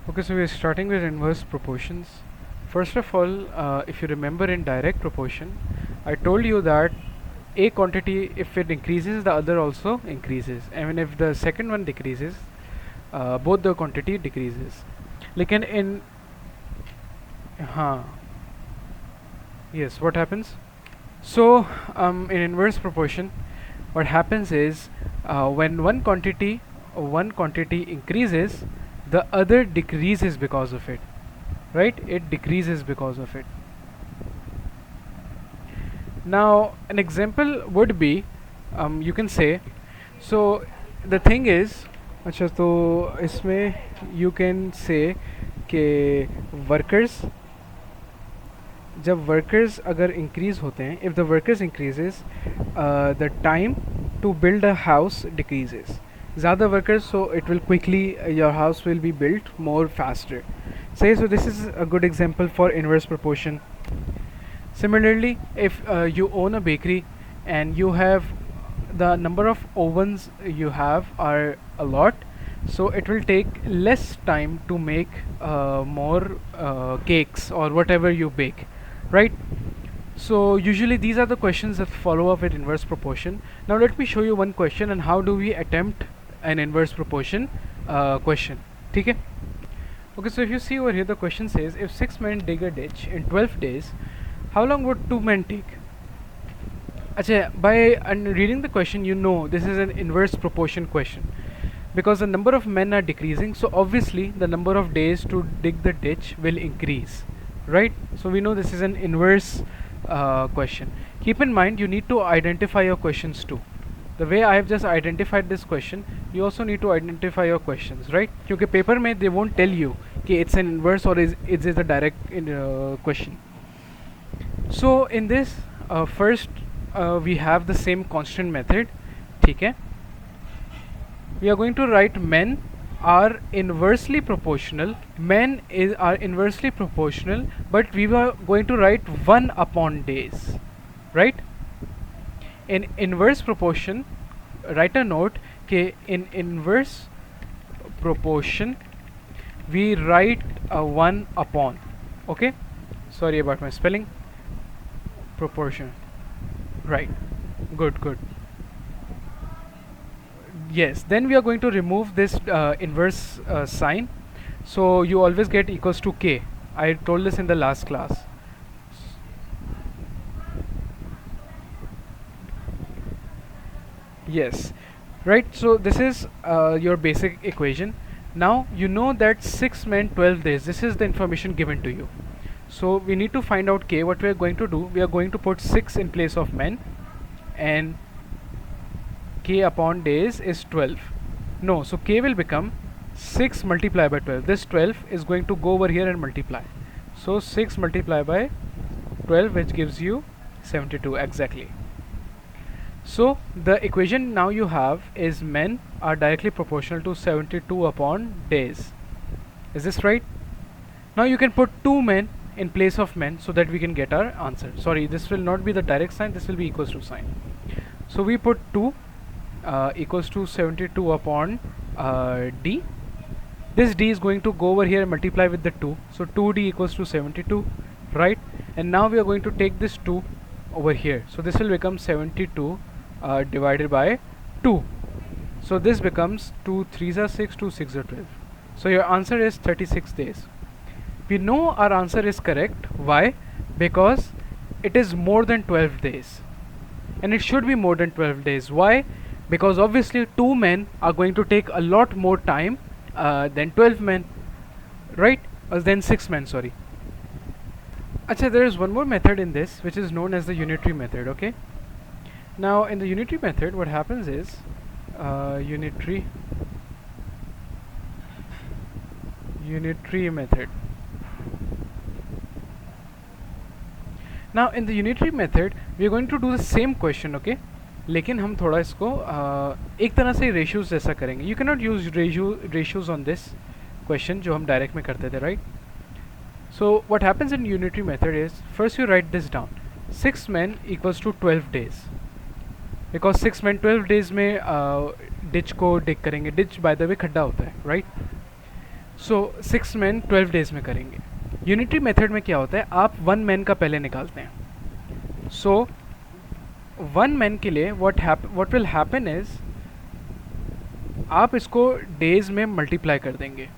Okay, so we're starting with inverse proportions. First of all, if you remember in direct proportion, I told you that a quantity, if it increases, the other also increases. And if the second one decreases, both the quantity decreases. Lekin in, हाँ, yes, what happens? So, in inverse proportion, what happens is when one quantity increases, the other decreases because of it, right? It decreases because of it. Now, an example would be, you can say, so the thing is, अच्छा तो इसमें you can say कि workers, जब workers अगर increase होते हैं, if the workers increases the time to build a house decreases. ज़्यादा workers, so it will quickly, your house will be built more faster. सही. So this is a good example for inverse proportion. Similarly, if you own a bakery and you have the number of ovens you have are a lot, so it will take less time to make more cakes or whatever you bake, right? So usually these are the questions that follow up with inverse proportion. Now let me show you one question and how do we attempt an inverse proportion question. Okay. Okay, so if you see over here, the question says if 6 men dig a ditch in 12 days, how long would 2 men take? Achha, by reading the question, you know this is an inverse proportion question because the number of men are decreasing, so obviously the number of days to dig the ditch will increase, right? So we know this is an inverse question. Keep in mind, you need to identify your questions too. The way I have just identified this question, you also need to identify your questions, right? Because paper mein they won't tell you कि it's an inverse or is it a direct question. So in this, first we have the same constant method. ठीक है? We are going to write men are inversely proportional. Are inversely proportional, but we were going to write 1 upon days, right? In inverse proportion, write a note कि in inverse proportion we write a 1 upon. Okay, sorry about my spelling. Proportion, right? Good. Yes, then we are going to remove this inverse sign, so you always get equals to k. I told this in the last class. Yes, right. So this is your basic equation. Now you know that 6 men 12 days, this is the information given to you. So we need to find out k. What we are going to do, we are going to put 6 in place of men, and k upon days is 12. No, so k will become 6 multiplied by 12. This 12 is going to go over here and multiply. So 6 multiplied by 12, which gives you 72 exactly. So the equation now you have is men are directly proportional to 72 upon days. Is this right? Now you can put 2 men in place of men so that we can get our answer. Sorry, this will not be the direct sign, this will be equals to sign. So we put 2 equals to 72 upon d. This d is going to go over here and multiply with the 2. So 2d equals to 72, right? And now we are going to take this 2 over here. So this will become 72 divided by 2. So this becomes 2 3s are 6, 2 6 are 12. So your answer is 36 days. We know our answer is correct. Why? Because it is more than 12 days. And it should be more than 12 days. Why? Because obviously 2 men are going to take a lot more time than 12 men, right? Than 6 men, sorry. Achha, there is one more method in this which is known as the unitary method, okay? Now in the unitary method, what happens is unitary method. Now in the unitary method, we are going to do the same question, okay? लेकिन हम थोड़ा इसको एक तरह से ratios जैसा करेंगे. You can not use ratios on this question जो हम डायरेक्ट में करते थे, right? So what happens in unitary method is first you right this down 6 men equals to 12 days because 6 men 12 days में डिच को डिग करेंगे. डिच बाय द वे खड्डा होता है, राइट? सो 6 मैन 12 डेज में करेंगे। यूनिटरी मेथड में क्या होता है, आप 1 मैन का पहले निकालते हैं। सो 1 मैन के लिए व्हाट विल हैपन इज आप इसको डेज में मल्टीप्लाई कर देंगे।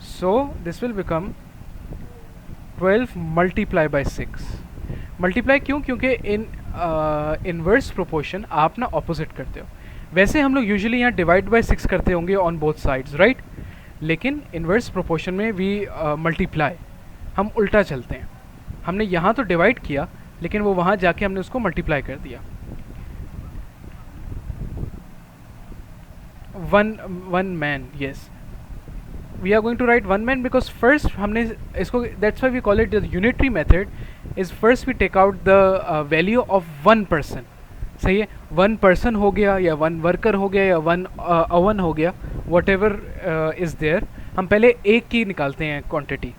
So this will become 12 multiply by 6। Multiply क्यों, क्योंकि इन इनवर्स प्रोपोर्शन आप ना ऑपोजिट करते हो। वैसे हम लोग यूजुअली यहाँ डिवाइड बाय 6 करते होंगे ऑन बोथ साइड्स, राइट, लेकिन इनवर्स प्रोपोर्शन में वी मल्टीप्लाई, हम उल्टा चलते हैं। हमने यहाँ तो डिवाइड किया, लेकिन वो वहाँ जाके हमने उसको मल्टीप्लाई कर दिया। One man, yes, we are going to write 1 man because first हमने इसको, that's why we call it the unitary method, is first we take out the value of 1 person। सही है, 1 person हो गया या 1 worker हो गया या 1 oven हो गया, whatever is there, हम पहले एक की निकालते हैं क्वांटिटी।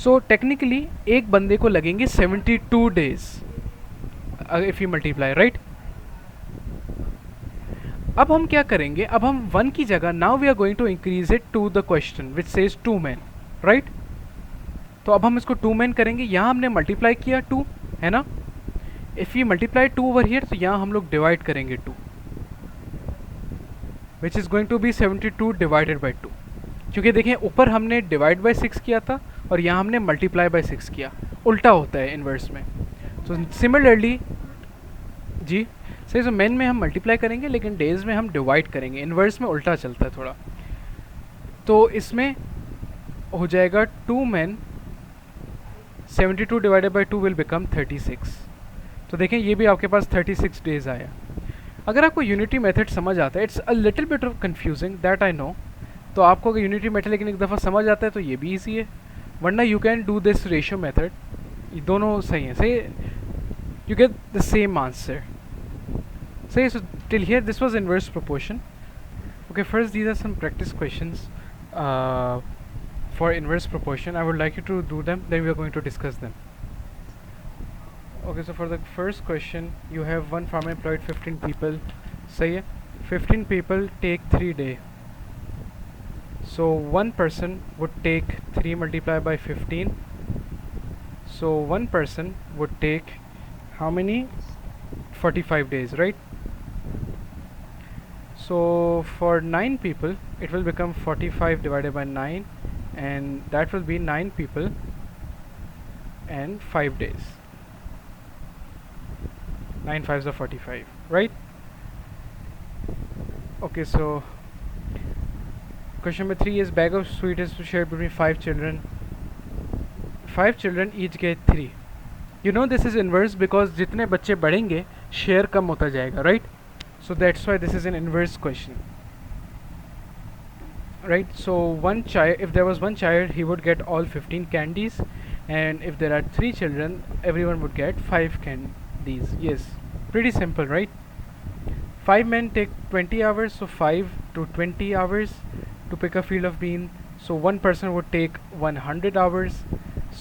सो टेक्निकली एक बंदे को लगेंगे 72 days if you multiply, right. अब हम क्या करेंगे, अब हम 1 की जगह now we are going to increase it to the question which says 2 men, right. तो अब हम इसको 2 men करेंगे। यहाँ हमने मल्टीप्लाई किया 2, है ना। If you multiply 2 over here, तो यहाँ हम लोग डिवाइड करेंगे 2, which is going to be 72 divided by 2। क्योंकि देखें ऊपर हमने डिवाइड बाई 6 किया था और यहाँ हमने मल्टीप्लाई बाई 6 किया, उल्टा होता है इन्वर्स में। तो सिमिलरली जी सही, सो मेन में हम मल्टीप्लाई करेंगे लेकिन डेज में हम डिवाइड करेंगे, इन्वर्स में उल्टा चलता है थोड़ा। तो इसमें हो जाएगा 2 men, 72 divided by 2 will become 36। तो देखें ये भी आपके पास 36 डेज आया। अगर आपको यूनिटी मेथड समझ आता है, it's a little bit of confusing that I know, तो आपको अगर यूनिटी मेथड लेकिन एक दफ़ा समझ आता है तो ये भी ईजी है, वरना you can do this ratio method, ये दोनों सही हैं, सही, you get the same answer. So, till here this was inverse proportion. Okay, first these are some practice questions for inverse proportion. I would like you to do them, then we are going to discuss them. Okay, so for the first question, you have one farmer employed 15 people. Say 15 people take 3 days. So one person would take 3 multiplied by 15. So one person would take how many? 45 days, right? So for 9 people it will become 45 divided by 9, and that will be 9 people and 5 days. 9 5s are 45, right? Okay, so question number 3 is bag of sweet is shared between 5 children. 5 children each get 3. You know this is inverse because जितने बच्चे बढ़ेंगे share कम होता जाएगा, right? So that's why this is an inverse question, right? So one child, if there was one child, he would get all 15 candies, and if there are 3 children, everyone would get 5 candies. Yes, pretty simple, right? 5 men take 20 hours, so 5 to 20 hours to pick a field of bean. So one person would take 100 hours.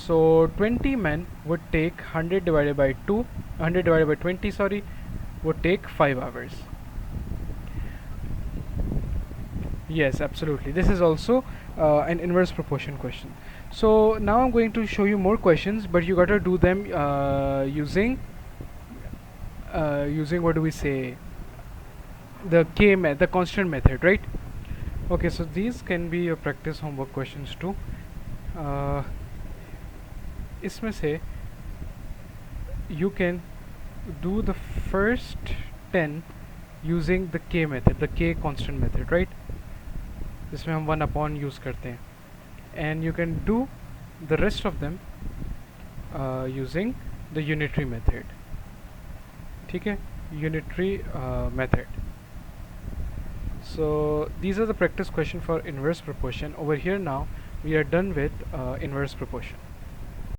So 20 men would take 100 divided by 2, 100 divided by 20, sorry, would take 5 hours. Yes, absolutely. This is also an inverse proportion question. So now I'm going to show you more questions, but you got to do them using what do we say, the the constant method, right? Okay, so these can be your practice homework questions too. इसमें से you can do the first 10 using the k method, the k constant method, right? जिसमें हम 1 upon use करते हैं, and you can do the rest of them using the unitary method. ठीक है, unitary method. So these are the practice question for inverse proportion. Over here now we are done with inverse proportion.